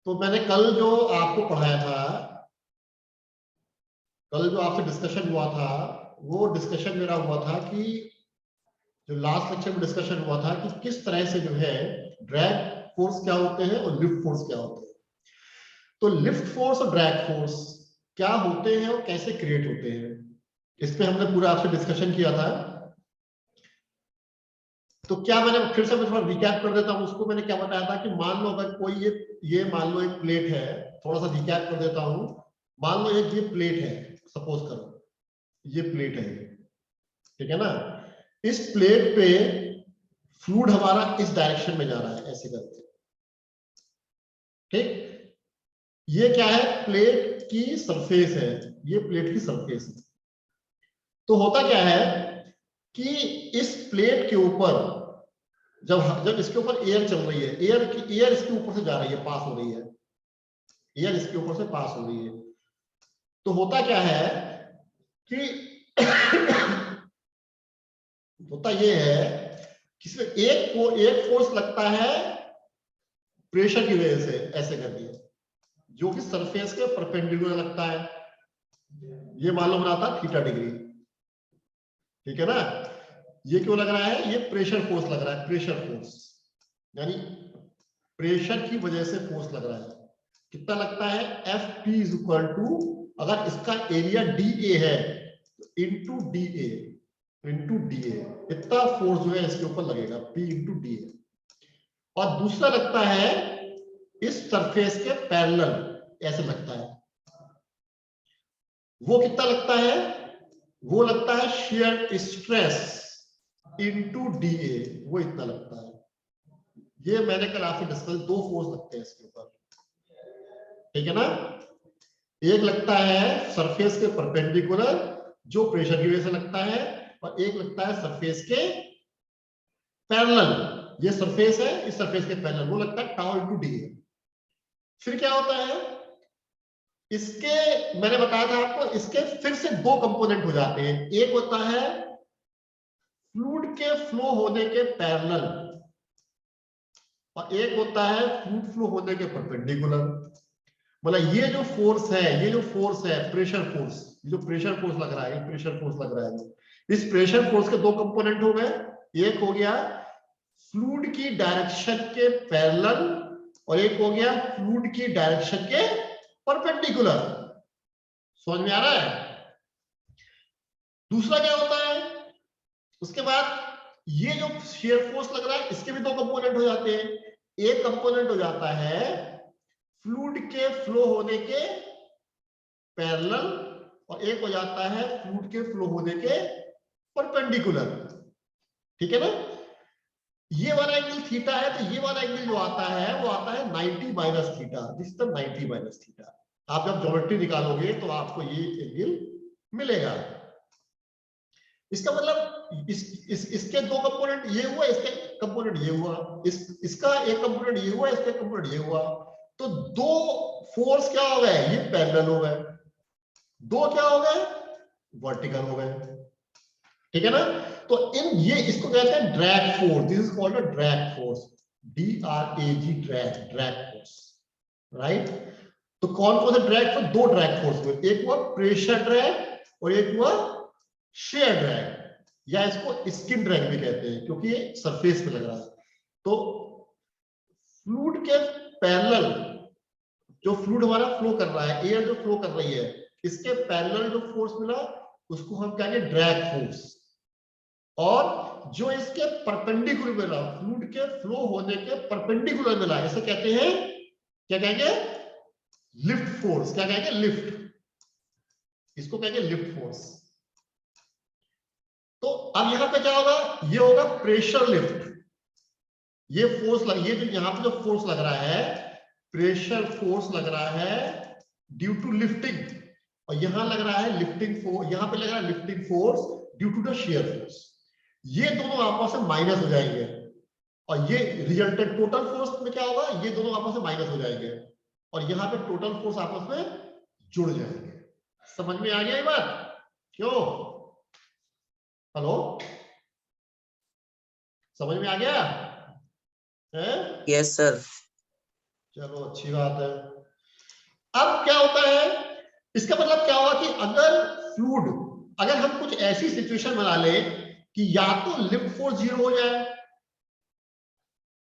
तो मैंने कल जो आपको पढ़ाया था, कल जो आपसे डिस्कशन हुआ था, वो डिस्कशन मेरा हुआ था कि जो लास्ट लेक्चर में डिस्कशन हुआ था कि किस तरह से जो है ड्रैग फोर्स क्या होते हैं और लिफ्ट फोर्स क्या होते हैं। तो लिफ्ट फोर्स और ड्रैग फोर्स क्या होते हैं और कैसे क्रिएट होते हैं, इस पे हमने पूरा आपसे डिस्कशन किया था। तो क्या मैंने फिर से मैं थोड़ा रिकैप कर देता हूं। उसको मैंने क्या बताया था कि मान लो अगर कोई ये मान लो एक प्लेट है, थोड़ा सा रिकैप कर देता हूं। मान लो एक ये प्लेट है, सपोज करो ये प्लेट है, ठीक है ना। इस प्लेट पे फ्लूइड हमारा इस डायरेक्शन में जा रहा है ऐसे करके, ठीक। ये क्या है, प्लेट की सरफेस है, ये प्लेट की सरफेस है। तो होता क्या है कि इस प्लेट के ऊपर जब जब इसके ऊपर एयर चल रही है, एयर इसके ऊपर से जा रही है, पास हो रही है, एयर इसके ऊपर से पास हो रही है। तो होता क्या है कि होता ये है कि एक फोर्स लगता है प्रेशर की वजह से ऐसे कर दिया, जो कि सरफेस के परपेंडिकुलर लगता है। ये मालूम बनाता थीटा डिग्री, ठीक है ना। ये क्यों लग रहा है, ये प्रेशर फोर्स लग रहा है, प्रेशर फोर्स यानी प्रेशर की वजह से फोर्स लग रहा है। कितना लगता है, F P is equal to, अगर इसका एरिया डी ए है इंटू डी ए, इतना फोर्स जो है इसके ऊपर लगेगा, पी इंटू डी ए। और दूसरा लगता है इस सरफेस के पैरेलल, ऐसे लगता है। वो कितना लगता है, वो लगता है shear stress into D A, वो इतना लगता है। ये मैंने कल आपसे डिस्कस, दो फोर्स लगते हैं इसके ऊपर, ठीक है ना। एक लगता है सरफेस के परपेंडिकुलर जो प्रेशर की वजह से लगता है, और एक लगता है सरफेस के पैरेलल, ये सरफेस है इस सरफेस के पैरेलल, वो लगता है टाउ इनटू डी। फिर क्या होता है, इसके मैंने बताया था आपको, इसके फिर से दो कंपोनेंट हो जाते हैं। एक होता है फ्लूइड के फ्लो होने के पैरेलल, और एक होता है फ्लूइड फ्लो होने के परपेंडिकुलर। मतलब ये जो फोर्स है, ये जो फोर्स है प्रेशर फोर्स, जो प्रेशर फोर्स लग रहा है, ये प्रेशर फोर्स लग रहा है, इस प्रेशर फोर्स के दो कंपोनेंट हो गए। एक हो गया फ्लूइड की डायरेक्शन के पैरेलल, और एक हो गया फ्लूइड की डायरेक्शन के परपेंडिकुलर। समझ में आ रहा है। दूसरा क्या होता है, उसके बाद ये जो शेयर फोर्स लग रहा है, इसके भी दो कंपोनेंट हो जाते हैं। एक कंपोनेंट हो जाता है फ्लूइड के फ्लो होने के पैरेलल, और एक हो जाता है फ्लूइड के फ्लो होने के परपेंडिकुलर, ठीक है ना। ये वाला एंगल थीटा है, तो ये वाला एंगल जो आता है वो आता है 90 minus theta, this is 90 minus theta. आप जब ज्योमेट्री निकालोगे तो आपको ये एंगल मिलेगा। इसका मतलब इसके दो कंपोनेंट ये हुआ, इसके कंपोनेंट ये हुआ, इसका एक कंपोनेंट ये हुआ, इसका कंपोनेंट ये हुआ। तो दो फोर्स क्या हो गए, ये पैरेलल हो गए, दो क्या हो गए, वर्टिकल हो गए, ठीक है ना। तो ये इसको कहते हैं drag force, this is called a drag force, DRAG, drag force, right. तो कौन कौन से ड्रैग फोर्स, दो ड्रैग फोर्स हुए, एक हुआ प्रेशर ड्रैग और एक हुआ शेयर ड्रैग, या इसको स्किन ड्रैग भी कहते हैं क्योंकि ये सरफेस पे लग रहा है। तो फ्लूइड के पैरेलल, जो फ्लूइड हमारा फ्लो कर रहा है, एयर जो फ्लो कर रही है, इसके पैरेलल जो फोर्स मिला उसको हम कहेंगे ड्रैग फोर्स। और जो इसके परपेंडिकुलर मिला, फ्लूइड के फ्लो होने के परपेंडिकुलर मिला, इसे कहते हैं, क्या कहेंगे, लिफ्ट फोर्स। क्या कहेंगे, लिफ्ट, इसको कहेंगे लिफ्ट फोर्स। तो अब यहां पे क्या होगा, ये होगा प्रेशर लिफ्ट। ये फोर्स ये जो यहां पे जो फोर्स लग रहा है, प्रेशर फोर्स लग रहा है ड्यू टू लिफ्टिंग, और यहां लग रहा है लिफ्टिंग फोर्स, यहां पे लग रहा है lifting force due to the shear force. ये दोनों आपस में माइनस हो जाएंगे, और ये रिजल्टेंट टोटल फोर्स में क्या होगा, ये दोनों आपस में माइनस हो जाएंगे, और यहां पे टोटल फोर्स आपस में जुड़ जाएंगे। समझ में आ गया ये बात, क्यों, हेलो, समझ में आ गया है? Yes sir. चलो अच्छी बात है। अब क्या होता है, इसका मतलब क्या होगा कि अगर फ्लूइड, अगर हम कुछ ऐसी सिचुएशन बना ले कि या तो लिफ्ट फोर्स 0 हो जाए,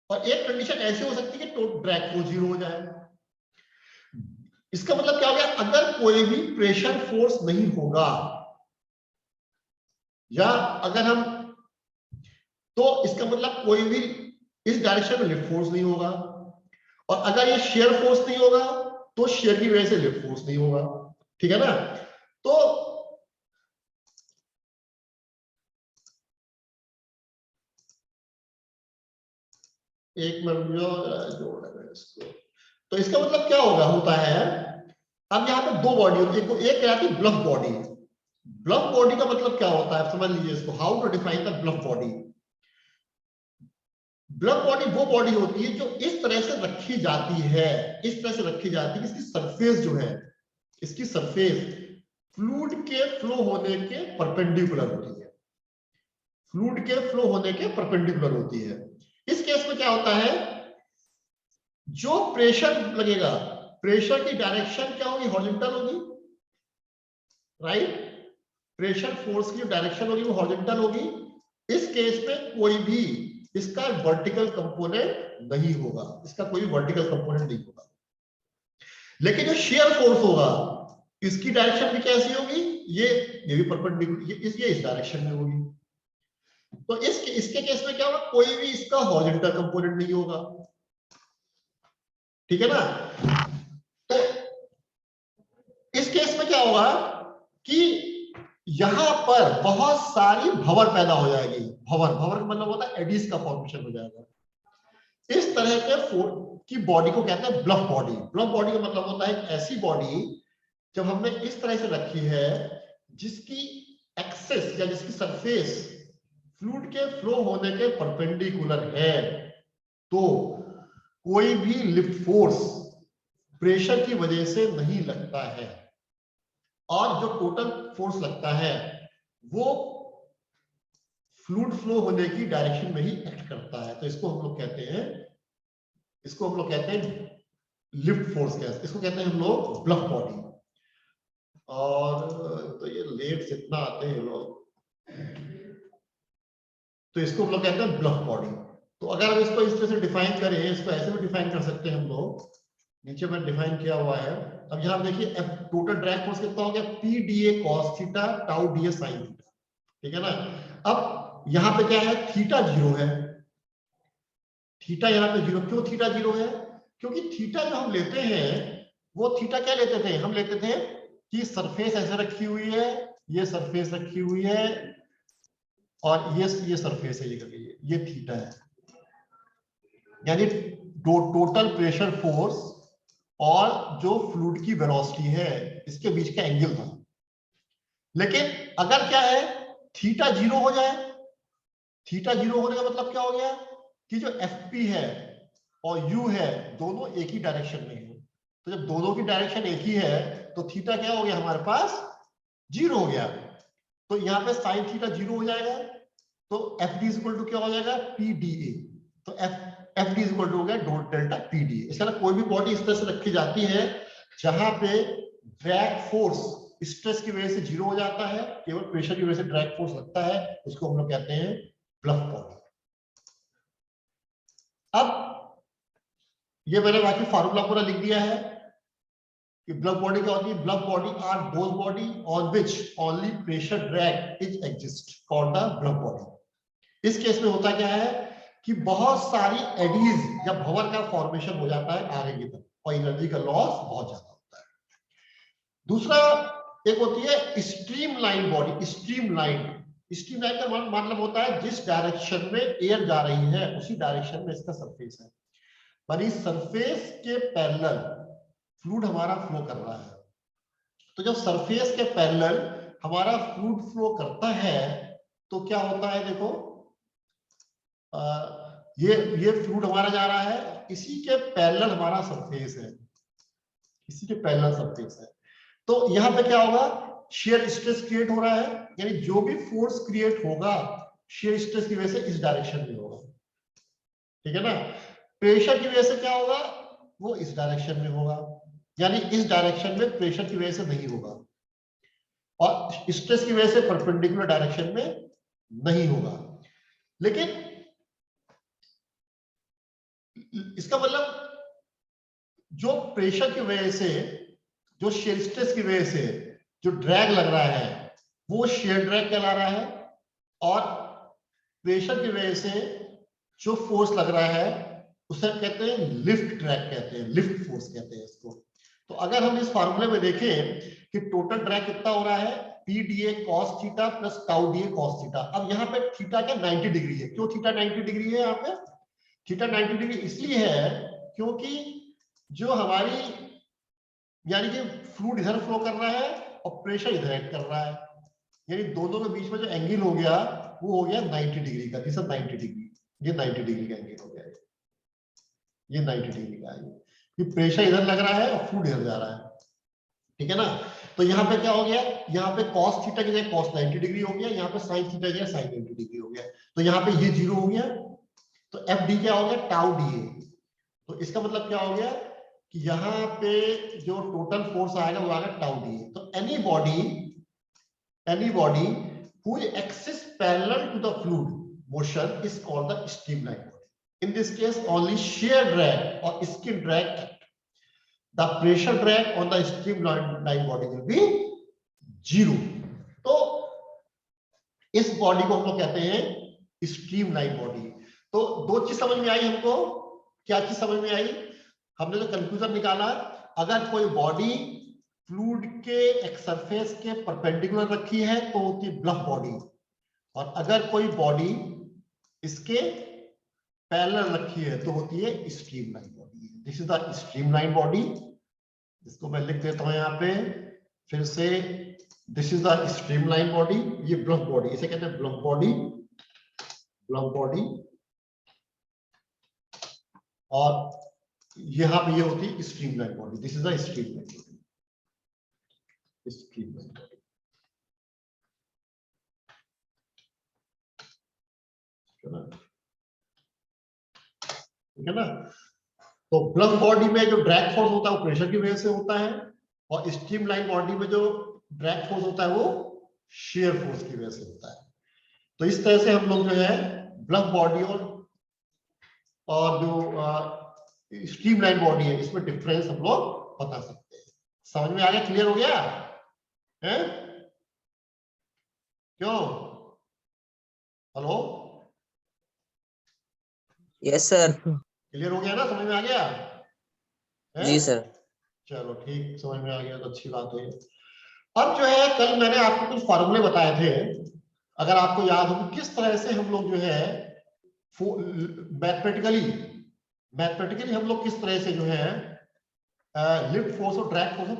और एक कंडीशन ऐसी हो सकती है कि ड्रैग फोर्स 0 हो जाए। इसका मतलब क्या हो गया, अगर कोई भी प्रेशर फोर्स नहीं होगा, या अगर हम, तो इसका मतलब कोई भी इस डायरेक्शन में लिफ्ट फोर्स नहीं होगा, और अगर ये शेयर फोर्स नहीं होगा तो शेयर की वजह से लिफ्ट फोर्स नहीं होगा। ठीक है ना? तो एक मिनट जोड़ है इसको। तो इसका मतलब क्या होगा, होता है, अब यहाँ पे दो बॉडी होती है, एक क्या है ब्लफ बॉडी। ब्लफ बॉडी का मतलब क्या होता है, समझ लीजिए इसको, how to define the bluff body. Bluff body वो बॉडी होती है जो इस तरह से रखी जाती है, इस तरह से रखी जाती है, इसकी सरफेस जो है, इसकी सरफेस फ्लूइड के फ्लो होने के परपेंडिकुलर होती है, फ्लूइड के फ्लो होने के परपेंडिकुलर होती है। इस केस में क्या होता है, जो प्रेशर लगेगा, प्रेशर की डायरेक्शन क्या होगी, हॉरिजॉन्टल होगी, राइट? प्रेशर फोर्स की जो डायरेक्शन होगी वो हॉरिजॉन्टल होगी। इस केस में कोई भी इसका वर्टिकल कंपोनेंट नहीं होगा, इसका कोई वर्टिकल कंपोनेंट नहीं होगा। लेकिन जो शेयर फोर्स होगा, इसकी डायरेक्शन भी कैसी होगी, ये भी परपेंडिकुलर, ये इस डायरेक्शन में होगी। तो इसके केस में क्या होगा, कोई भी इसका हॉरिजॉन्टल कंपोनेंट नहीं होगा। ठीक है ना? तो इस केस में क्या होगा कि यहां पर बहुत सारी भंवर पैदा हो जाएगी। भंवर, भंवर का मतलब होता है एडीज का फॉर्मेशन हो जाएगा। इस तरह के की बॉडी को कहते हैं ब्लफ बॉडी। ब्लफ बॉडी का मतलब होता है ऐसी बॉडी जब हमने इस तरह से रखी है जिसकी एक्सेस या जिसकी सरफेस फ्लूइड के फ्लो होने के परपेंडिकुलर है, तो कोई भी लिफ्ट फोर्स प्रेशर की वजह से नहीं लगता है, और जो टोटल फोर्स लगता है वो फ्लूइड फ्लो होने की डायरेक्शन में ही एक्ट करता है। तो इसको हम लोग कहते हैं, इसको हम लोग कहते हैं लिफ्ट फोर्स, इसको कहते हैं हम लोग ब्लफ बॉडी। और तो ये लेट्स इतना आते हैं लोग, तो इसको हम लोग कहते हैं ब्लफ बॉडी। तो अगर हम इसको इस तरह से डिफाइन करें, इसको ऐसे भी डिफाइन कर सकते हैं हम लोग, नीचे में डिफाइन किया हुआ है। अब यहाँ देखिए टोटल ड्रैग फोर्स कितना हो गया, P D A cos theta tau D A sine theta. ठीक है ना? अब यहाँ पे क्या है, थीटा 0 है, थीटा यहाँ पे 0, क्यों थीटा 0 है, क्योंकि थीटा जो हम लेते हैं वो थीटा क्या लेते थे, हम लेते थे कि सरफेस ऐसे रखी हुई है, ये सरफेस रखी हुई है, और ये सरफेस है, ये थीटा है, यानी टोटल प्रेशर फोर्स और जो फ्लूइड की वेलोसिटी है इसके बीच का एंगल था। लेकिन अगर क्या है, थीटा 0 हो जाए, थीटा 0 होने का मतलब क्या हो गया कि जो एफपी है और यू है दोनों एक ही डायरेक्शन में है। तो जब दोनों की डायरेक्शन एक ही है तो थीटा क्या हो गया हमारे पास, 0 हो गया। तो यहाँ पे साइन थीटा 0 हो जाएगा, तो एफ डी इक्वल टू क्या हो जाएगा, पी डी ए। तो एफ डी इक्वल टू हो गया डेल्टा पी डी ए। इसका मतलब कोई भी बॉडी इस तरह से रखी जाती है जहां पे ड्रैग फोर्स स्ट्रेस की वजह से 0 हो जाता है, केवल प्रेशर की वजह से ड्रैग फोर्स लगता है, उसको हम लोग कहते हैं ब्लफ बॉडी। अब ये मैंने बाकी फार्मूला पूरा लिख दिया है कि ब्लफ बॉडी क्या होती है। Bluff body are those body on which only pressure drag is exist called the bluff body. इस केस में होता क्या है कि बहुत सारी एडीज या भंवर का फॉर्मेशन हो जाता है आगे की तरफ, और एनर्जी का लॉस बहुत ज्यादा होता है। दूसरा एक होती है स्ट्रीमलाइन बॉडी। स्ट्रीमलाइन का मतलब होता है जिस डायरेक्शन में एयर जा रही है उसी डायरेक्शन में इसका सरफेस है, यानी सरफेस के पैरेलल फ्लूइड हमारा फ्लो कर रहा है। तो जब सरफेस के पैरेलल हमारा फ्लूइड फ्लो करता है तो क्या होता है, देखो ये फ्लूइड हमारा जा रहा है, इसी के पैरेलल हमारा सरफेस है, इसी के पैरेलल सरफेस है। तो यहां पे क्या होगा, शेयर स्ट्रेस क्रिएट हो रहा है, यानी जो भी फोर्स क्रिएट होगा शेयर स्ट्रेस की वजह से इस डायरेक्शन में होगा। ठीक है ना? प्रेशर की वजह से क्या होगा, वो इस डायरेक्शन में होगा, यानी इस डायरेक्शन में प्रेशर की वजह से नहीं होगा, और स्ट्रेस की वजह से परपेंडिकुलर डायरेक्शन में नहीं होगा। लेकिन इसका मतलब जो प्रेशर की वजह से, जो शेयर स्ट्रेस की वजह से जो ड्रैग लग रहा है वो शेयर ड्रैग कहला रहा है, और प्रेशर की वजह से जो फोर्स लग रहा है उसे कहते हैं लिफ्ट ड्रैग कहते हैं, लिफ्ट फोर्स कहते हैं इसको। तो अगर हम इस फार्मूले में देखें कि टोटल ड्रैग कितना हो रहा है, P D A cos theta plus tau D A cos theta. अब यहाँ पे थीटा क्या 90 डिग्री है। क्यों थीटा 90 डिग्री है? यहाँ पे थीटा 90 डिग्री इसलिए है क्योंकि जो हमारी यानी कि फ्लूइड इधर फ्लो कर रहा है और प्रेशर इधर एक्ट कर रहा है, यानी दोनों के बीच में जो एंगल हो गया वो हो गया 90 डिग्री का। दिस इज 90 डिग्री, ये 90 डिग्री का एंगल हो गया, ये 90 डिग्री का है, ये प्रेशर इधर लग रहा है और फ्लूइड इधर जा रहा है, ठीक है ना। तो यहाँ पे क्या हो गया, यहाँ पे cos थीटा की जगह cos 90 डिग्री हो गया, यहाँ पे sin थीटा की जगह sin 90 डिग्री हो गया, तो यहाँ पे ये जीरो हो गया। तो एफ डी क्या हो गया, टाउ डी ए। तो इसका मतलब क्या हो गया कि यहाँ पे जो टोटल फोर्स आएगा वो आएगा टाउ डी ए। तो anybody whose axis parallel to the fluid motion is called the streamlined body. In this case only shear drag or skin drag, the pressure drag on the streamlined body will be zero. तो इस body को हम लोग कहते हैं streamline body. तो दो चीज समझ में आई हमको। क्या चीज समझ में आई? हमने जो कंक्लूजन निकाला, अगर कोई बॉडी फ्लूइड के एक सरफेस के परपेंडिकुलर रखी है तो होती है ब्लफ बॉडी, और अगर कोई बॉडी इसके पैरेलल रखी है तो होती है streamline body. This is the streamline body. इसको मैं लिख देता हूं यहाँ पे फिर से, this is the streamline body, ये ब्लफ बॉडी, इसे कहते हैं ब्लफ बॉडी, ब्लफ बॉडी। और यहाँ पे ये होती है streamline body, this is the streamline body, streamline body. ठीक है ना। तो ब्लफ बॉडी में जो ड्रैग फोर्स होता है वो प्रेशर की वजह से होता है, और स्ट्रीमलाइन बॉडी में जो ड्रैग फोर्स होता है वो शेयर फोर्स की वजह से होता है। तो इस तरह से हम लोग जो है ब्लफ बॉडी और जो स्ट्रीमलाइन बॉडी है इसमें डिफरेंस हम लोग बता सकते हैं। समझ में आ गया? क्लियर हो गया है? क्यों? Hello, yes sir. क्लियर हो गया ना? समझ में आ गया है? जी सर। चलो ठीक, समझ में आ गया तो अच्छी बात है। अब जो है कल मैंने आपको कुछ फार्मूले बताए थे, अगर आपको याद हो कि किस तरह से हम लोग जो है मैथमेटिकली हम लोग किस तरह से जो है लिफ्ट फोर्स और ड्रैग फोर्स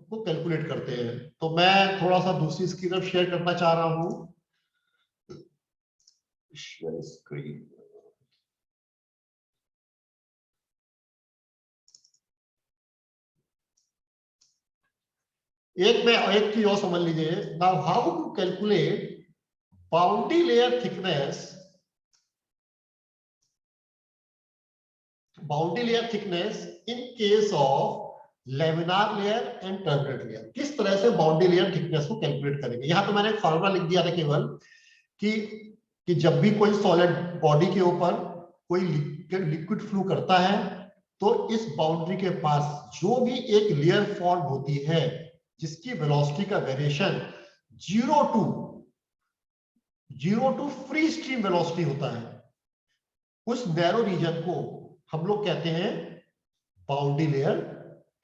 को कैलकुलेट करते हैं। तो मैं थोड़ा सा दूसरी स्क्रीन शेयर करना चाह रहा हूं, शेयर स्क्रीन। एक चीज और समझ लीजिए। Now how to calculate boundary layer thickness, in case of laminar layer and turbulent layer. किस तरह से बाउंड्री लेयर थिकनेस को कैलकुलेट करेंगे। यहां तो मैंने एक फॉर्मूला लिख दिया था केवल कि जब भी कोई सॉलिड बॉडी के ऊपर कोई लिक्विड फ्लो करता है तो इस बाउंड्री के पास जो भी एक लेयर फॉर्म होती है जिसकी वेलोसिटी का variation 0 to free stream velocity होता है, उस नैरो रीजन को हम लोग कहते हैं बाउंड्री लेयर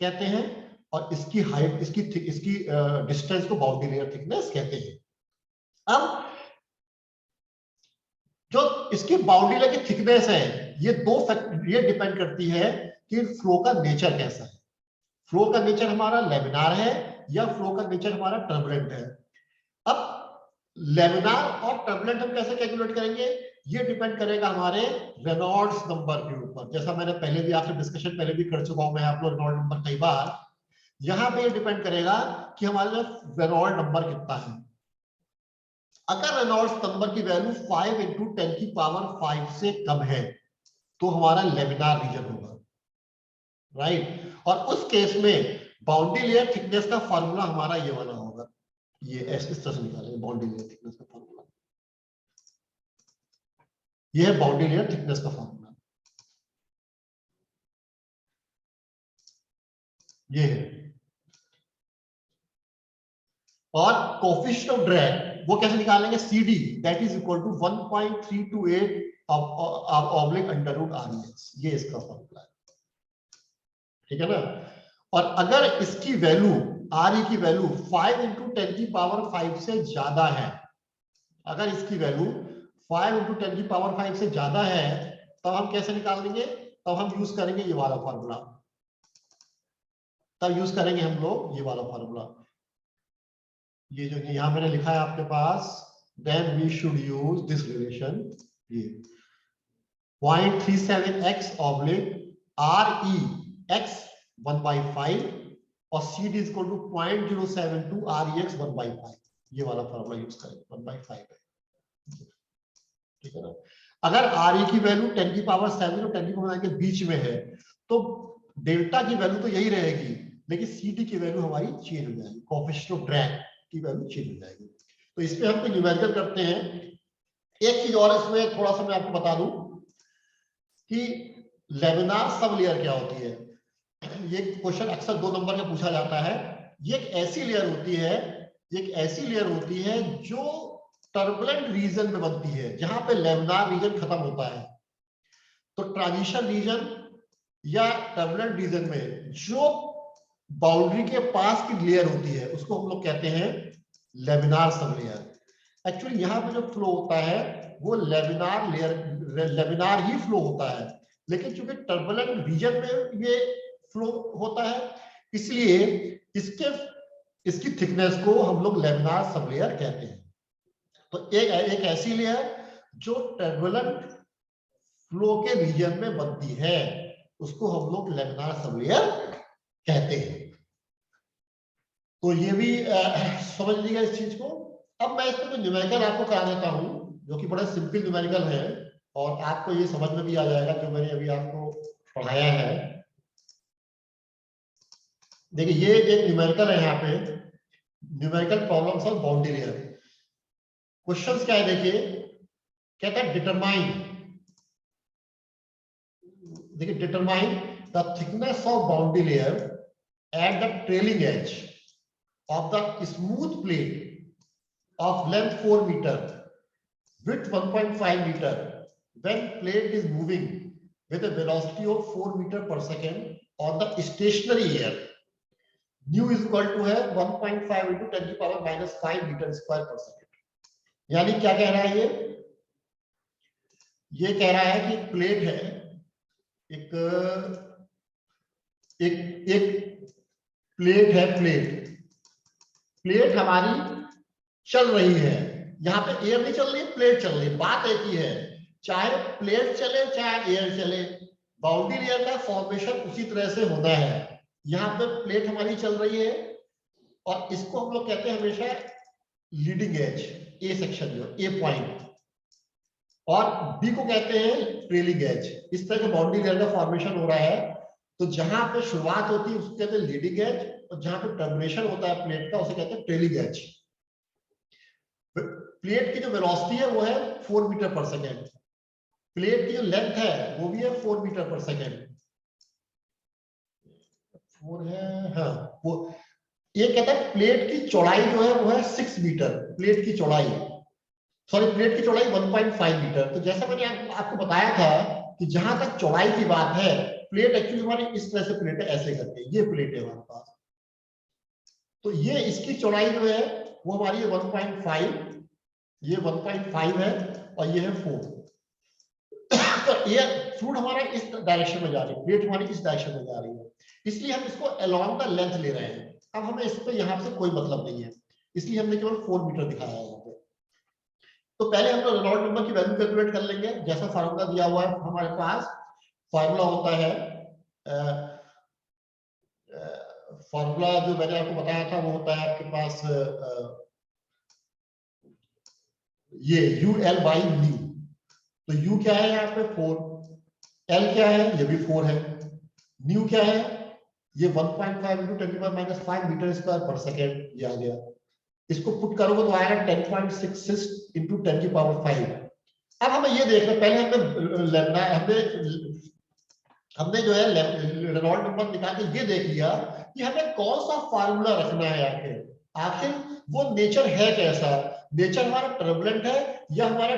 कहते हैं, और इसकी हाइट, इसकी डिस्टेंस को बाउंड्री लेयर थिकनेस कहते हैं। अब जो इसकी बाउंड्री लेयर की थिकनेस है ये डिपेंड करती है कि फ्लो का नेचर कैसा है। फ्लो का नेचर हमारा लेमिनार है या फ्लो का नेचर हमारा टर्बुलेंट है। अब लेमिनार और टर्बुलेंट हम कैसे कैलकुलेट करेंगे, ये डिपेंड करेगा हमारे रेनॉल्ड्स नंबर के ऊपर। जैसा मैंने पहले भी आपसे डिस्कशन पहले भी कर चुका हूं मैं, आप लोग रेनॉल्ड नंबर कई बार। यहां पे ये डिपेंड करेगा कि हमारे रेनॉल्ड नंबर कितना है। अगर रेनॉल्ड्स नंबर की वैल्यू 5 × 10⁵ से कम है तो हमारा लेमिनार रीजन होगा। राइट। और उस केस में बाउंड्री लेयर थिकनेस का फॉर्मूला हमारा ये वाला होगा, ये इस तरह से निकालेंगे बाउंड्री लेयर थिकनेस का फॉर्मूला, ये है बाउंड्री लेयर थिकनेस का फॉर्मूला, ये है। और कोफिशिएंट ऑफ ड्रैग वो कैसे निकालेंगे, CD that is equal to 1.328 oblique under root REX, ये इसका फॉर्मूला है, ठीक है ना। और अगर इसकी वैल्यू RE की वैल्यू 5 इंटू 10 की पावर 5 से ज्यादा है, अगर इसकी वैल्यू 5 इंटू 10 की पावर 5 से ज्यादा है, तब हम कैसे निकाल देंगे, तब हम यूज करेंगे ये वाला फॉर्मूला, तब यूज करेंगे हम लोग ये वाला फॉर्मूला, ये जो यहां मैंने लिखा है आपके पास, then we should use this relation, ये 0.37x ऑब्लिक REX 1/5 और CD is equal to 0.072 REX 1/5, ये वाला फॉर्मूला यूज करेंगे, 1/5 है, ठीक है ना। अगर RE की वैल्यू 10 की पावर 7 और 10 की पावर 9 के बीच में है, तो डेल्टा की वैल्यू तो यही रहेगी, लेकिन CD की वैल्यू हमारी चेंज हो जाएगी, कोएफिशिएंट ऑफ ड्रैग की वैल्यू चेंज हो जाएगी। तो इस पे हम तो न्यूमेरिकल करते हैं। एक चीज और इसमें थोड़ा सा मैं आपको बता दूं कि लेमिनार सब लेयर क्या होती है, ये क्वेश्चन अक्सर 2 नंबर का पूछा जाता है। ये एक ऐसी लेयर होती है, ये एक ऐसी लेयर होती है जो टर्बुलेंट रीजन में बनती है, जहां पे लेमिनार रीजन खत्म होता है। तो ट्रांजिशन रीजन या टर्बुलेंट रीजन में जो बाउंड्री के पास की लेयर होती है उसको हम लोग कहते हैं लेमिनार सब लेयर। एक्चुअली यहाँ पे जो फ्लो होता है वो लेमिनार लेयर, लेमिनार ही फ्लो होता है, लेकिन चूंकि टर्बुलेंट रीजन में ये फ्लो होता है, इसलिए इसकी थिकनेस को हम लोग लेमिनार सब लेयर कहते हैं। तो एक ऐसी लेयर जो टर्बुलेंट फ्लो के रीजन में बनती है उसको हम लोग लेमिनार सब लेयर कहते हैं। तो ये भी समझ लीजिएगा इस चीज को। अब मैं इसमें न्यूमेरिकल आपको करा देता हूं जो कि बड़ा सिंपल न्यूमेरिकल है, और आपको ये समझ में भी आ जाएगा जो मैंने अभी आपको पढ़ाया है। देखिए ये एक न्यूमेरिकल है, यहाँ पे numerical problems of boundary layer. Questions क्या है देखिए, कहता है डिटरमाइन, देखिए determine the thickness of boundary layer at the trailing edge of the smooth plate of length 4 meter, width 1.5 meter, when plate is moving with a velocity of 4 meter per second on the stationary air. Nu is equal to है 1.5 into 10 की power -5 metre square पर second. यानी क्या कह रहा है ये कह रहा है कि प्लेट है, एक प्लेट है, प्लेट हमारी चल रही है, यहाँ पे एयर नहीं चल रही है, प्लेट चल रही है। बात एक ही है, चाहे प्लेट चले चाहे एयर चले, बाउंड्री लेयर का फॉर्मेशन उसी तरह से होना है। यहाँ पे प्लेट हमारी चल रही है और इसको हम लोग कहते हैं हमेशा लीडिंग एज, ए सेक्शन जो ए पॉइंट, और बी को कहते हैं ट्रेलिंग एज। इस तरह का बाउंड्री लेयर का फॉर्मेशन हो रहा है। तो जहां पे शुरुआत होती है उसको कहते हैं लीडिंग एज, और जहां पे टर्मिनेशन होता है प्लेट का उसे कहते हैं ट्रेलिंग एज। प्लेट की जो वेलोसिटी है वो है 4 मीटर पर सेकेंड, प्लेट की जो लेंथ है वो भी है 4 मीटर पर सेकेंड, 4 है, हाँ वो। ये कहता है प्लेट की चौड़ाई जो है वो है 6 मीटर, प्लेट की चौड़ाई, सॉरी प्लेट की चौड़ाई 1.5 मीटर। तो जैसा मैंने आपको बताया था कि जहां तक चौड़ाई की बात है, प्लेट एक्चुअली हमारी इस तरह से प्लेट है, ऐसे करके ये प्लेट है हमारे पास। तो ये इसकी चौड़ाई जो है वो हमारी 1.5, ये 1.5 है और ये है 4। तो ये फ्लूइड हमारा इस डायरेक्शन में जा रही है, प्लेट हमारी इस डायरेक्शन में जा रही है, इसलिए हम इसको अलोंग द लेंथ ले रहे हैं। अब हमें इस पे यहाँ से कोई मतलब नहीं है, इसलिए हमने केवल 4 मीटर दिखाया है यहाँ पे। तो पहले हम लोग रेनॉल्ट नंबर की वैल्यू कैलकुलेट कर लेंगे, जैसा फार्मूला दिया हुआ है हमारे पास। फार्मूला होता है, फार्मूला जो मैंने आपको बताया था वो होता है आपके पास ये UL बाई न्यू। तो U क्या है यहाँ पे 4, L क्या है, ये भी 4 है, न्यू क्या है, ये 1.5 इंटू 10⁻⁻5 मीटर स्क्वायर पर सेकेंड ये आ गया। इसको पुट करोगे तो आएगा 10.66 इंटू 10⁵। अब हमें ये देखना, पहले हमने जो है रेनॉल्ड नंबर निकाल के ये देख लिया कि हमें कौन सा फार्मूला रखना है। आखिर वो नेचर है कैसा, नेचर हमारा टर्बुलेंट है या हमारा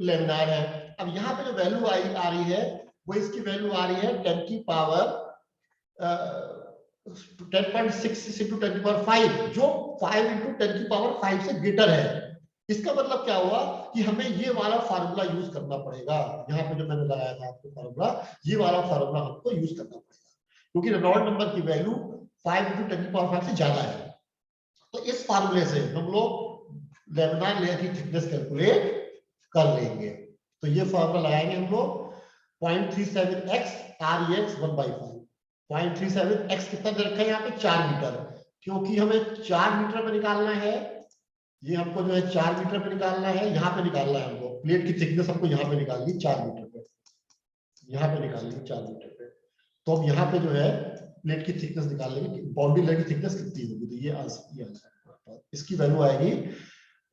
लेमिनार है। अब यहाँ पे जो वैल्यू आ रही है वो इसकी वैल्यू आ रही है 10⁻6 इंटू 10⁵, जो 5 इंटू 10⁵ से ग्रेटर है। इसका मतलब क्या हुआ कि हमें ये वाला फार्मूला यूज करना पड़ेगा। यहाँ पे जो मैंने लगाया था आपको फार्मूला, ये वाला फार्मूला हमको यूज करना पड़ेगा, क्योंकि रेनॉल्ड नंबर की वैल्यू 5 इंटू 10⁵ से ज्यादा है। तो इस फार्मूले से हम लोग लेमिनार लेयर की थिकनेस कैलकुलेट कर लेंगे। तो ये फार्मूला लगाएंगे हम लोग 0.37x REX 1/5। 0.37x कितना दे रखा है यहाँ पे 4 मीटर, क्योंकि हमें 4 मीटर में निकालना है। ये हमको जो है 4 मीटर पे निकालना है, यहाँ पे निकालना है हमको। प्लेट की थिकनेस हमको यहाँ पे निकालनी 4 मीटर पे, यहाँ पे निकालनी 4 मीटर पे। तो अब यहाँ पे जो है प्लेट की थिकनेस निकाल लेंगे, बाउंड्री लेयर की थिकनेस कितनी होगी। तो ये आंसर, इसकी वैल्यू आएगी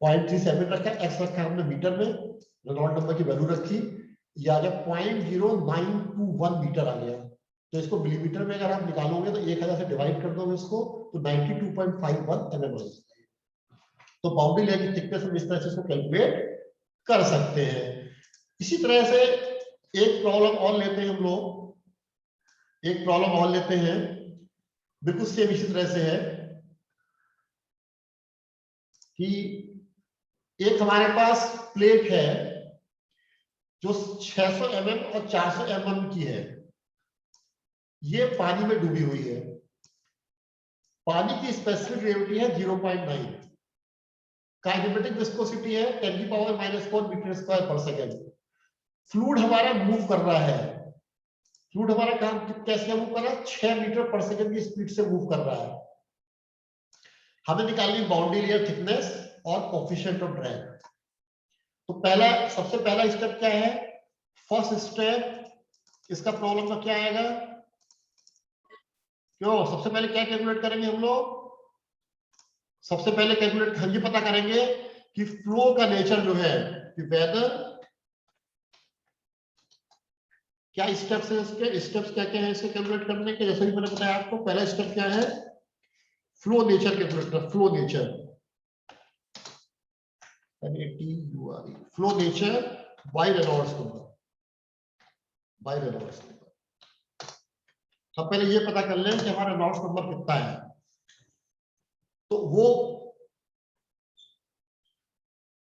0.37 रखा है, एक्स रखा है हमने मीटर में, रेनॉल्ड नंबर की वैल्यू रखी, ये आ गया 0.0921 मीटर आ गया। तो इसको मिलीमीटर में अगर आप निकालोगे तो 1000 से डिवाइड कर दोगे इसको, तो 92.51 mm आ जाएगा। तो बाउंड्री लेयर की थिकनेस हम इस तरह से इसको कैलकुलेट कर सकते हैं। इसी तरह से एक प्रॉब्लम और लेते हैं हम लोग, एक प्रॉब्लम और लेते हैं, बिल्कुल सेम इसी तरह से है कि एक हमारे पास प्लेट है जो 600 mm और 400 mm की है। ये पानी में डूबी हुई है। पानी की स्पेसिफिक ग्रेविटी है 0.9, काइनेमेटिक विस्कोसिटी है 10⁻⁻4 मीटर स्क्वायर पर सेकेंड। फ्लूइड हमारा मूव कर रहा है, फ्लूइड हमारा काम कैसे मूव कर रहा है, 6 मीटर पर सेकेंड की स्पीड से मूव कर रहा है। हमें निकालनी बाउंड्री लेयर थिकनेस और कोएफिशिएंट ऑफ ड्रैग। तो सबसे पहला स्टेप क्या है, फर्स्ट स्टेप इसका प्रॉब्लम का क्या आएगा, क्यों सबसे पहले क्या कैलकुलेट करेंगे हम लोग, सबसे पहले कैलकुलेट हम ये पता करेंगे कि फ्लो का नेचर जो है, कि वेदर क्या स्टेप्स है, इसके स्टेप्स क्या क्या है इसके कैलकुलेट करने के। जैसे भी मैंने बताया आपको, पहला स्टेप क्या है, फ्लो नेचर कैलकुलेट कर, flow nature flow nature by Reynolds number, by Reynolds number. हम पहले ये पता कर लें कि हमारा रेनॉल्ड्स नंबर कितना है।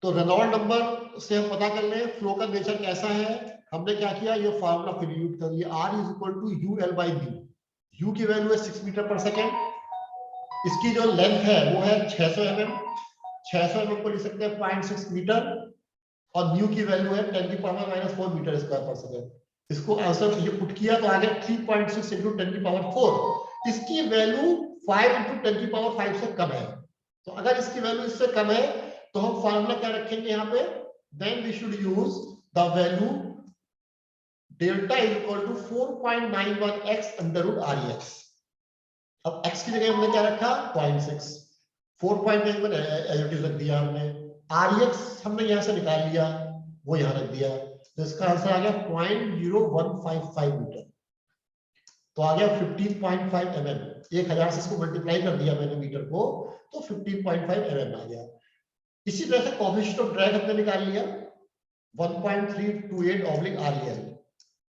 तो रेनॉल्ड नंबर से हम पता कर लें फ्लो का नेचर कैसा है। हमने क्या किया, ये फार्मूला फिर यूज कर लिया, R is equal to UL/B। U की वैल्यू है 6 मीटर पर सेकेंड, इसकी जो लेंथ है वो है 600 mm, 600 mm को लिख सकते हैं 0.6 मीटर, और न्यू की वैल्यू है 10⁻⁻4 मीटर स्क्वायर पर सेकेंड। इसको आंसर ये पुट किया तो आ गया 3.6 इंटू 10⁻4। इसकी वैल्यू 5 इंटू 10⁻5 से कम है। तो अगर इसकी वैल्यू इससे कम है तो हम फार्मूला क्या रखेंगे यहाँ पे, then we should use the value delta is equal to 4.91x √REX। अब x की जगह हमने क्या रखा 0.6, 4.91 एज रख दिया हमने, REX हमने यहां से निकाल लिया, वो यहां रख दिया। तो इसका आंसर आ गया 0.0155 मीटर। तो आ गया 15.5 mm। 1000 से इसको मल्टीप्लाई कर दिया मैंने मीटर को, तो 15.5 mm आ गया। इसी तरह से कोएफिशिएंट ऑफ ड्रैग हमने निकाल लिया 1.328/REL।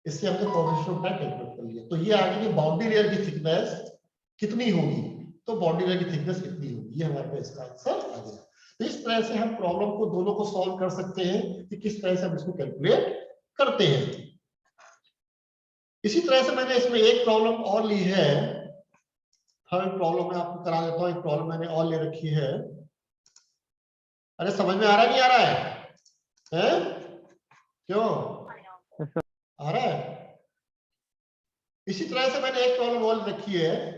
इससे हमने कोएफिशिएंट ऑफ ड्रैग कैलकुलेट कर लिया। तो ये आ गया कि बाउंड्री लेयर की थिकनेस कितनी होगी, तो बाउंड्री लेयर की थिकनेस कितनी होगी, ये हमारे पास इसका आंसर आ गया। तो इस तरह से हम प्रॉब्लम को दोनों को सॉल्व कर सकते हैं कि किस तरह से हम इसको कैलकुलेट करते हैं। इसी तरह से मैंने इसमें एक प्रॉब्लम और ली है, थर्ड प्रॉब्लम मैं आपको करा देता हूं। एक प्रॉब्लम मैंने और ले रखी है। अरे समझ में आ रहा है, नहीं आ रहा है? क्यों आ रहा है? इसी तरह से मैंने एक प्रॉब्लम और रखी है,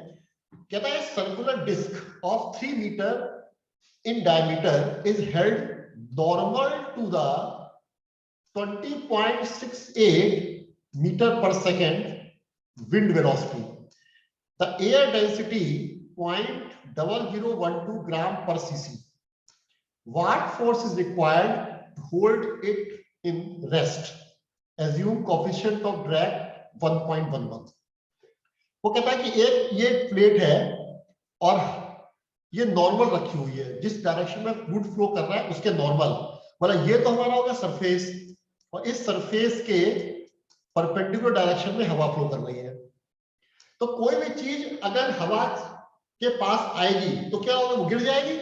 कहता है circular disc of 3 metre in diameter is held normal to the 20.68 meter per second wind velocity. The air density 0.0012 gram per cc. What force is required to hold it in rest? Assume coefficient of drag 1.11. वो कहता है कि एक ये plate है और ये normal रखी हुई है, जिस डायरेक्शन में फ्लूइड फ्लो कर रहा है उसके नॉर्मल, मतलब ये तो हमारा होगा सरफेस, और इस सरफेस के परपेंडिकुलर डायरेक्शन में हवा फ्लो कर रही है। तो कोई भी चीज अगर हवा के पास आएगी तो क्या होगा, वो गिर जाएगी।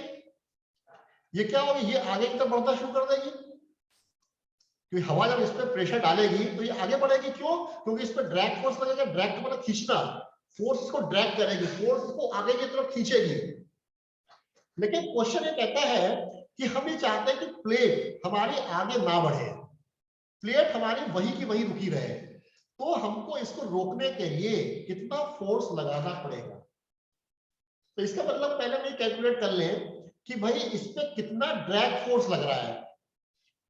ये क्या होगा, ये आगे की तरफ बढ़ना शुरू कर देगी, क्योंकि हवा जब इस पे प्रेशर डालेगी तो ये आगे बढ़ेगी। क्यों? क्योंकि इस पे ड्रैग फोर्स लगेगा। ड्रैग का मतलब खींचना, फोर्स इसको ड्रैग करेगी, फोर्स इसको आगे की तरफ खींचेगी। लेकिन क्वेश्चन ये कहता है कि हम ये चाहते हैं कि प्लेट हमारी आगे ना बढ़े, प्लेट हमारी वही की वही रुकी रहे। तो हमको इसको रोकने के लिए कितना फोर्स लगाना पड़ेगा। तो इसका मतलब पहले हम ये कैलकुलेट कर लें कि भाई इस पे कितना ड्रैग फोर्स लग रहा है।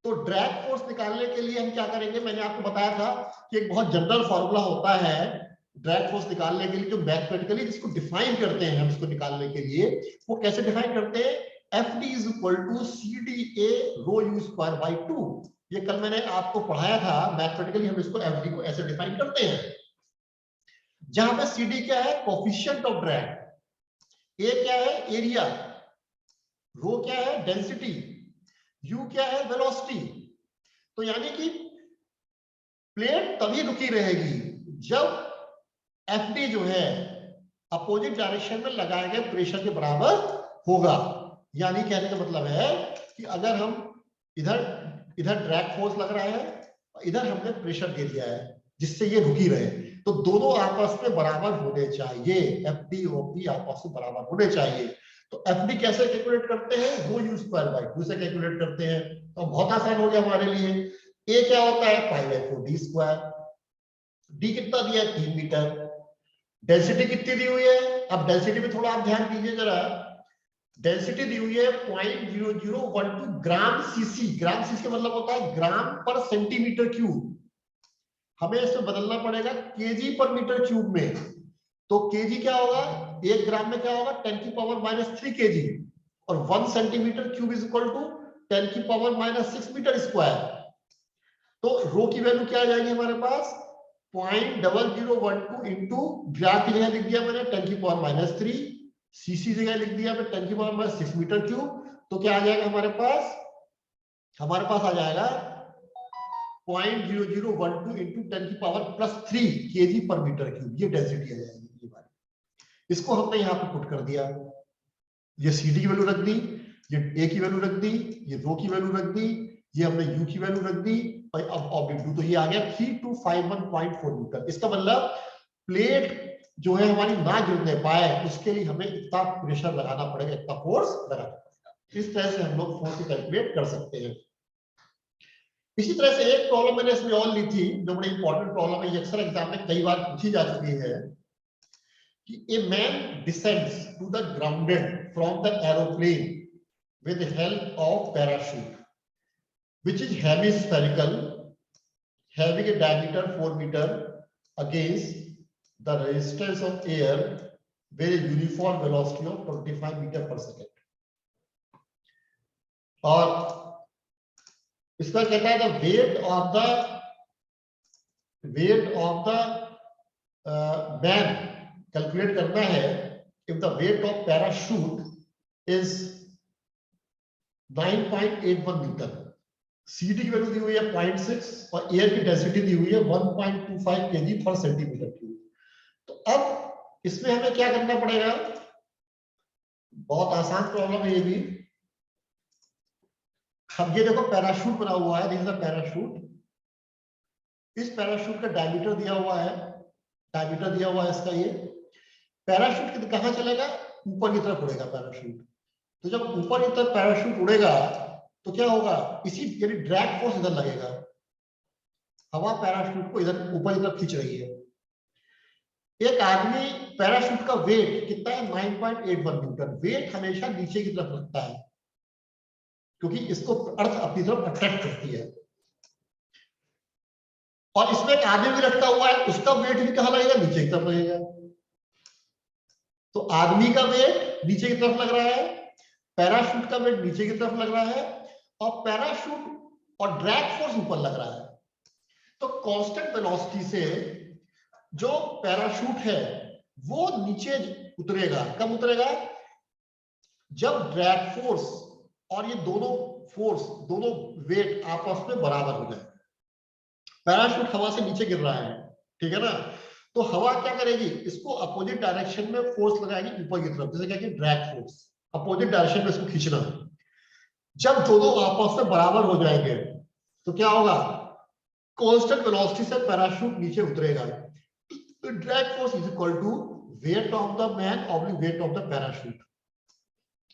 तो ड्रैग फोर्स निकालने के लिए हम क्या करेंगे, मैंने आपको बताया था कि एक बहुत जनरल फॉर्मूला होता है ड्रैग फोर्स निकालने के लिए, जो मैथमेटिकली जिसको डिफाइन करते हैं हम इसको निकालने के लिए। वो कैसे डिफाइन करते हैं, FD is equal to CDA rho u square by 2। ये कल मैंने आपको पढ़ाया था, मैथमेटिकली हम इसको FD को ऐसे डिफाइन करते हैं, जहां पे CD क्या है, कोफिशिएंट ऑफ ड्रैग, A क्या है, एरिया, रो क्या है, डेंसिटी, U क्या है, वेलोसिटी। तो यानी कि प्लेट तभी रुकी रहेगी जब FD जो है अपोजिट डायरेक्शन में लगाए गए प्रेशर के बराबर होगा। यानी कहने का मतलब है कि अगर हम इधर ड्रैग फोर्स लग रहा है और इधर हमने प्रेशर दे दिया है जिससे ये रुकी रहे, तो दोनों आपस में बराबर होने चाहिए, FD OP आपस में बराबर होने चाहिए। तो FD कैसे कैलकुलेट करते हैं, रो यू स्क्वायर बाई 2 से कैलकुलेट करते हैं। तो बहुत आसान हो गया हमारे लिए। A क्या होता है, π/4d स्क्वायर, D कितना दिया है, 3 मीटर। डेंसिटी कितनी दी हुई है, अब डेंसिटी में थोड़ा आप ध्यान दीजिए जरा। डेंसिटी दी हुई है 0.0012 ग्राम सीसी। ग्राम सीसी का मतलब होता है ग्राम पर सेंटीमीटर क्यूब। हमें इसमें बदलना पड़ेगा केजी पर मीटर क्यूब में। तो केजी क्या होगा, 1 ग्राम में क्या होगा, 10⁻³ केजी, और 1 centimetre cube is equal to 10⁻⁻6 metre square. तो रो की वैल्यू क्या आ जाएगी हमारे पास, 0.0012 इंटू ग्राम की जगह लिख दिया मैंने 10⁻³ सीसी जगह लिख दिया मैं 10⁻6 मीटर क्यूब। तो क्या आ जाएगा हमारे पास, आ जाएगा 0.0012 इंटू 10⁻+3 केजी पर मीटर क्यूब। ये डेंसिटी आ जाएगी ये वाली। इसको हमने यहाँ पे पुट कर दिया, ये CD की वैल्यू रख दी, ये A की वैल्यू रख दी, ये रो की वैल्यू रख दी, ये हमने U की वैल्यू रख दी, और अब ऑब्लिक, तो ये आ गया 3251.4 न्यूटन। इसका मतलब प्लेट जो है हमारी ना गिरने पाए उसके लिए हमें इतना प्रेशर लगाना पड़ेगा, इतना फोर्स लगाना पड़ेगा। इस तरह से हम लोग फोर्स को कैलकुलेट कर सकते हैं। इसी तरह से एक प्रॉब्लम मैंने इसमें और ली थी जो बड़ी इंपॉर्टेंट प्रॉब्लम है, ये अक्सर एग्जाम में कई बार पूछी जा चुकी है, कि a man descends to the grounded from the aeroplane with the help of parachute, which is hemispherical, having a diameter 4 meter, against the resistance of air with a uniform velocity of 25 meter per second. और इसका कहता है the weight of the man calculate करना है if the weight of parachute is 9.81 metre, CD की value दी हुई है 0.6 और एयर की डेंसिटी दी हुई है 1.25 केजी पर सेंटीमीटर क्यूब। तो अब इसमें हमें क्या करना पड़ेगा, बहुत आसान प्रॉब्लम है ये भी। अब ये देखो पैराशूट बना हुआ है, दिस इज द पैराशूट। इस पैराशूट का डायमीटर दिया हुआ है, इसका ये पैराशूट कहां चलेगा, ऊपर की तरफ उड़ेगा पैराशूट। तो जब ऊपर की तरफ पैराशूट उड़ेगा तो क्या होगा, इसी यानी ड्रैग फोर्स इधर लगेगा, हवा पैराशूट को इधर ऊपर की तरफ खींच रही है। एक आदमी पैराशूट का वेट कितना है, 9.81 न्यूटन। वेट हमेशा नीचे की तरफ लगता है क्योंकि इसको अर्थ अपनी तरफ अट्रैक्ट करती है। और इसमें एक आदमी भी लटका हुआ है, उसका वेट भी कहां लगेगा, नीचे की तरफ लगेगा। तो आदमी का वेट नीचे की तरफ लग रहा है, पैराशूट का वेट नीचे की तरफ लग रहा है, और पैराशूट और ड्रैग फोर्स ऊपर लग रहा है। तो कांस्टेंट वेलोसिटी से जो पैराशूट है वो नीचे उतरेगा। कब उतरेगा, जब ड्रैग फोर्स और ये दोनों फोर्स, दोनों वेट आपस में बराबर हो जाए। पैराशूट हवा से नीचे गिर रहा है, ठीक है ना, तो हवा क्या करेगी, इसको अपोजिट डायरेक्शन में फोर्स लगाएगी ऊपर की तरफ, जैसे क्या कि ड्रैग फोर्स, अपोजिट डायरेक्शन में इसको खींचना। जब दोनों आपस में बराबर हो जाएंगे तो क्या होगा, कांस्टेंट वेलोसिटी से पैराशूट नीचे उतरेगा। Drag force is equal to weight of the man oblique weight of the parachute.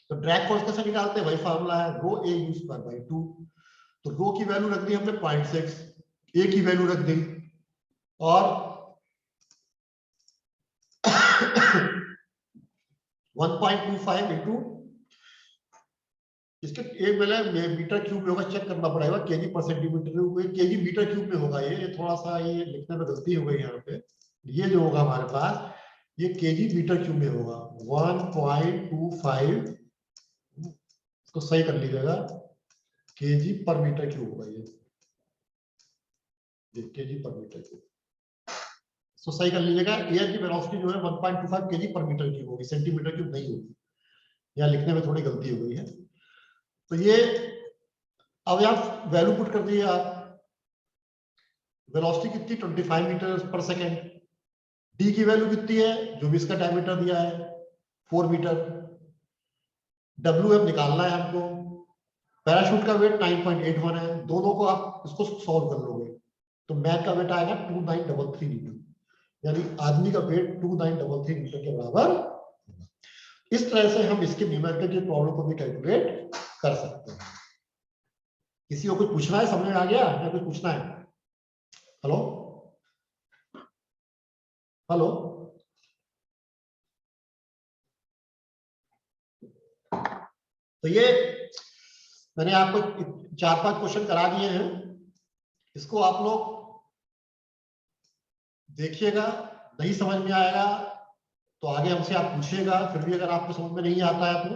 तो ड्रैग फोर्स कैसे निकालते हैं, वही फार्मूला है, rho A u square by 2। तो रो की वैल्यू रख दी हमने 0.6, ए की वैल्यू रख दी, और 1.25 इंटू इसके एक बेले मीटर क्यूब में होगा, चेक करना पड़ेगा, केजी पर सेंटीमीटर में, केजी मीटर क्यूब में होगा। ये थोड़ा सा ये लिखने में गलती हो गई यहाँ पे, ये जो होगा हमारे पास ये केजी मीटर क्यूब में होगा 1.25, तो सही कर लीजिएगा, केजी पर मीटर क्यूब होगा ये केजी पर मीटर क्यूब, तो सही कर लीजिएगा। एयर की वेलोसिटी जो है 1.25 केजी पर मीटर क्यूब होगी, सेंटीमीटर क्यूब नहीं होगी, यहाँ लिखने में थोड़ी गलती हो गई है। तो ये अब आप वैल्यू पुट कर दिए, आप वेलोसिटी कितनी 25 मीटर पर सेकेंड, डी की वैल्यू कितनी है, जो भी इसका डायमीटर दिया है 4 मीटर, डब्ल्यू एम निकालना है हमको, पैराशूट का वेट 9.81 है, दोनों को आप इसको सॉल्व कर लोगे तो मैथ का वेट आएगा 2933 न्यूटन, यानी आदमी का वेट 2933 न्यूटन के बराबर। इस तरह से हम इसके न्यूमेरिकल की प्रॉब्लम को भी कैलकुलेट कर सकते हैं। किसी को कुछ पूछना है, समझ में आ गया या कुछ पूछना है? हेलो हेलो, तो ये मैंने आपको 4-5 क्वेश्चन करा दिए हैं, इसको आप लोग देखिएगा, नहीं समझ में आएगा तो आगे हमसे आप पूछिएगा, फिर भी अगर आपको समझ में नहीं आता है तो